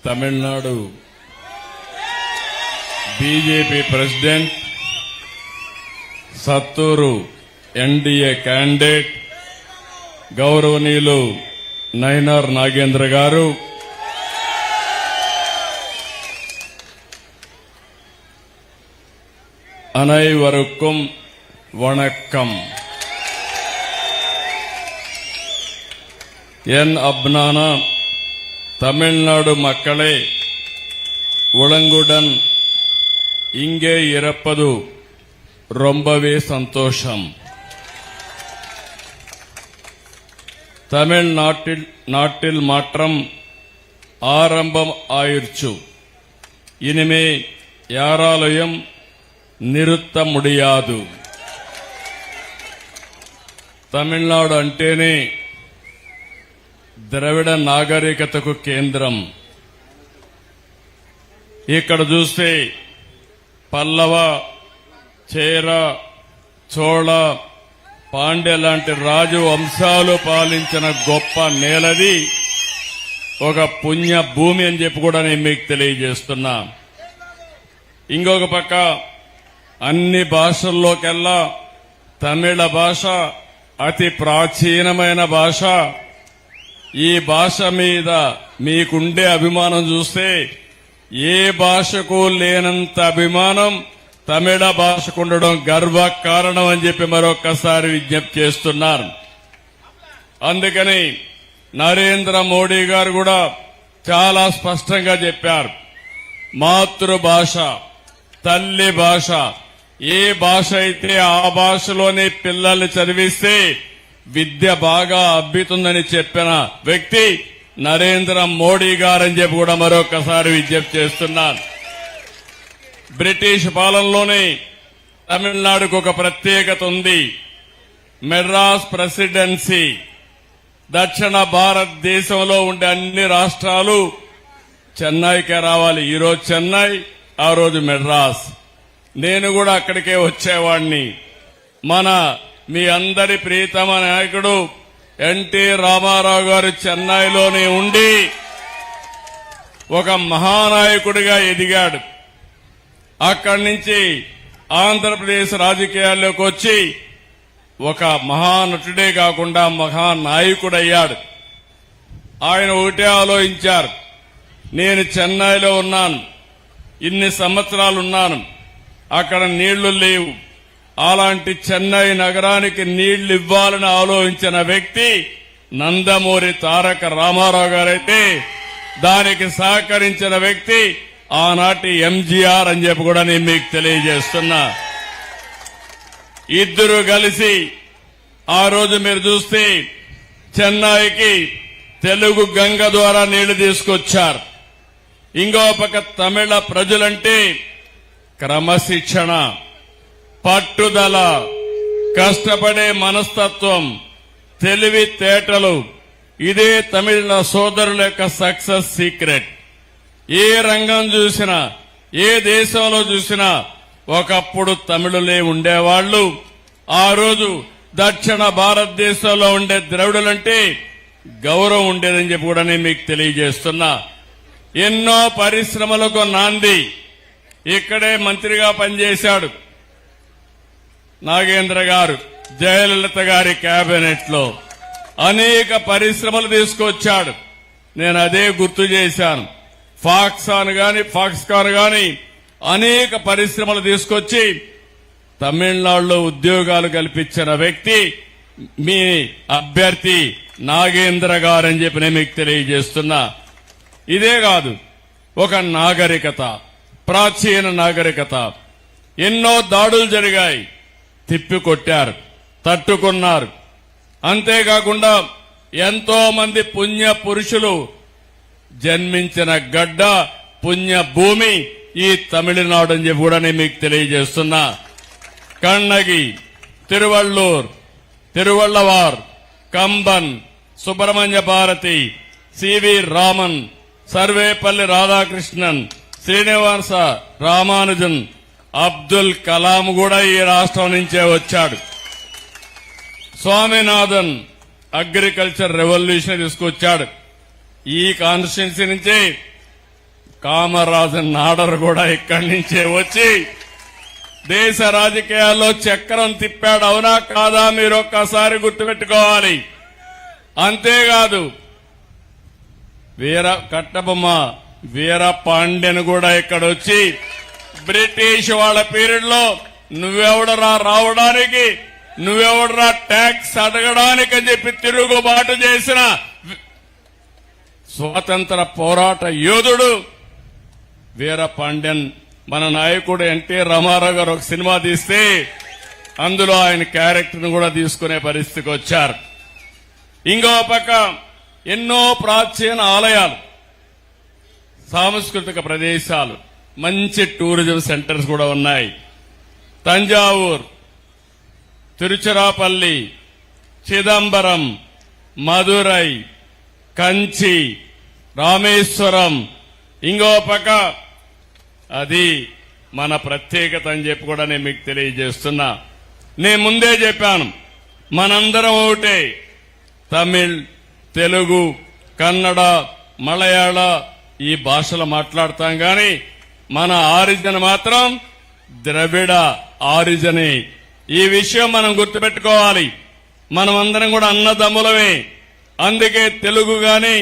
Tamil Nadu BJP president Sattur NDA candidate గౌరవనీయులు నయనార్ నాగేంద్ర గారు, அனைவருக்கும் வணக்கம். என் அப்னான தமிழ்நாடு மக்களே, உளங்குடன் இங்கே இருப்பது ரொம்பவே சந்தோஷம். தமிழ்நாட்டில் மாற்றம் ஆரம்பம் ஆயிடுச்சு. இனிமே யாராலையும் నిరుత్త ముడియాదు. తమిళనాడు అంటేనే ద్రవిడ నాగరికతకు కేంద్రం. ఇక్కడ చూస్తే పల్లవ, చేర, చోళ, పాండ్య లాంటి రాజు వంశాలు పాలించిన గొప్ప నేలది, ఒక పుణ్య భూమి అని చెప్పి కూడా నేను మీకు తెలియజేస్తున్నా. ఇంకొక పక్క అన్ని భాషల్లోకెల్లా తమిళ భాష అతి ప్రాచీనమైన భాష. ఈ భాష మీద మీకుండే అభిమానం చూస్తే ఏ భాషకు లేనంత అభిమానం తమిళ భాషకు ఉండడం గర్వకారణం అని చెప్పి మరొక్కసారి విజ్ఞప్తి చేస్తున్నారు. అందుకని నరేంద్ర మోడీ గారు కూడా చాలా స్పష్టంగా చెప్పారు, మాతృభాష, తల్లి భాష, ఏ భాష అయితే ఆ భాషలోనే పిల్లల్ని చదివిస్తే విద్య బాగా అబ్బుతుందని చెప్పిన వ్యక్తి నరేంద్ర మోడీ గారని చెప్పి కూడా మరొకసారి విజ్ఞప్తి చేస్తున్నారు. బ్రిటిష్ పాలనలోనే తమిళనాడుకు ఒక ప్రత్యేకత ఉంది. మెడ్రాస్ ప్రెసిడెన్సీ దక్షిణ భారతదేశంలో ఉండే అన్ని రాష్ట్రాలు చెన్నైకే రావాలి. ఈరోజు చెన్నై, ఆ రోజు మెడ్రాస్. నేను కూడా అక్కడికే వచ్చేవాడిని. మీ అందరి ప్రియతమ నాయకుడు ఎన్టీ రామారావు గారు చెన్నైలోనే ఉండి ఒక మహానాయకుడిగా ఎదిగాడు. అక్కడి నుంచి ఆంధ్రప్రదేశ్ రాజకీయాల్లోకి వచ్చి ఒక మహానటుడే కాకుండా మహానాయకుడయ్యాడు. ఆయన ఒకటే ఆలోచించారు, నేను చెన్నైలో ఉన్నాను, ఇన్ని సంవత్సరాలున్నాను, అక్కడ నీళ్లు లేవు, అలాంటి చెన్నై నగరానికి నీళ్లు ఇవ్వాలని ఆలోచించిన వ్యక్తి నందమూరి తారక రామారావు గారైతే దానికి సహకరించిన వ్యక్తి ఆనాటి ఎంజీఆర్ అని చెప్పి కూడా నేను మీకు తెలియజేస్తున్నా. ఇద్దరు కలిసి ఆ రోజు మీరు చూస్తే చెన్నైకి తెలుగు గంగ ద్వారా నీళ్లు తీసుకొచ్చారు. ఇంకో పక్క తమిళ ప్రజలంటే క్రమశిక్షణ, పట్టుదల, కష్టపడే మనస్తత్వం, తెలివితేటలు, ఇదే తమిళ సోదరుల యొక్క సక్సెస్ సీక్రెట్. ఏ రంగం చూసినా, ఏ దేశంలో చూసినా ఒకప్పుడు తమిళులే ఉండేవాళ్లు. ఆ రోజు దక్షిణ భారతదేశంలో ఉండే ద్రవిడులంటే గౌరవం ఉండేదని చెప్పి కూడా నేను మీకు తెలియజేస్తున్నా. ఎన్నో పరిశ్రమలకు నాంది. ఇక్కడే మంత్రిగా పనిచేశాడు నాగేంద్ర గారు, జయలలిత గారి కేబినెట్ లో అనేక పరిశ్రమలు తీసుకొచ్చాడు. నేను అదే గుర్తు చేశాను. ఫాక్స్కాన్ గాని అనేక పరిశ్రమలు తీసుకొచ్చి తమిళనాడులో ఉద్యోగాలు కల్పించిన వ్యక్తి మీ అభ్యర్థి నాగేంద్ర గారని చెప్పి నేను మీకు తెలియజేస్తున్నా. ఇదే కాదు, ఒక నాగరికత, ప్రాచీన నాగరికత. ఎన్నో దాడులు జరిగాయి, తిప్పికొట్టారు, తట్టుకున్నారు. అంతేకాకుండా ఎంతో మంది పుణ్య పురుషులు జన్మించిన గడ్డ, పుణ్య భూమి ఈ తమిళనాడు అని చెప్పి కూడా నేను మీకు తెలియజేస్తున్నా. కన్నగి, తిరువళ్ళూర్, తిరువళ్ళవార్, కంబన్, సుబ్రహ్మణ్య భారతి, సివి రామన్, సర్వేపల్లి రాధాకృష్ణన్, శ్రీనివాస రామానుజన్, అబ్దుల్ కలాం కూడా ఈ రాష్ట్రం నుంచే వచ్చాడు. స్వామినాథన్ అగ్రికల్చర్ రెవల్యూషన్ తీసుకొచ్చాడు. ఈ కాన్స్టిట్యున్సీ నుంచే కామరాజు నాడర్ కూడా ఇక్కడి నుంచే వచ్చి దేశ రాజకీయాల్లో చక్రం తిప్పాడు. అవునా కాదా మీరు ఒక్కసారి గుర్తుపెట్టుకోవాలి. అంతేకాదు కట్టబొమ్మ వీర పాండ్యన్ కూడా ఇక్కడ వచ్చి బ్రిటిష్ వాళ్ళ పీరియడ్ లో నువ్వెవడరా రావడానికి, నువ్వెవడరా ట్యాక్స్ అడగడానికి అని చెప్పి తిరుగుబాటు చేసిన స్వాతంత్ర పోరాట యోధుడు వీర పాండ్యన్. మన నాయకుడు ఎన్టీ రామారావు గారు ఒక సినిమా తీస్తే అందులో ఆయన క్యారెక్టర్ ను కూడా తీసుకునే పరిస్థితికి వచ్చారు. ఇంకో పక్క ఎన్నో ప్రాచీన ఆలయాలు, సాంస్కృతిక ప్రదేశాలు, మంచి టూరిజం సెంటర్స్ కూడా ఉన్నాయి. తంజావూర్, తిరుచిరాపల్లి, చిదంబరం, మదురై, కంచి, రామేశ్వరం. ఇంకో పక్క అది మన ప్రత్యేకత అని చెప్పి కూడా నేను మీకు తెలియజేస్తున్నా. నేను ముందే చెప్పాను, మనందరం ఒకటే. తమిళ్, తెలుగు, కన్నడ, మలయాళ ఈ భాషలు మాట్లాడతాం గాని మన ఆరిజిన్ మాత్రం ద్రవిడ ఆరిజినే. ఈ విషయం మనం గుర్తుపెట్టుకోవాలి. మనమందరం కూడా అన్నదమ్ములమే. అందుకే తెలుగు గాని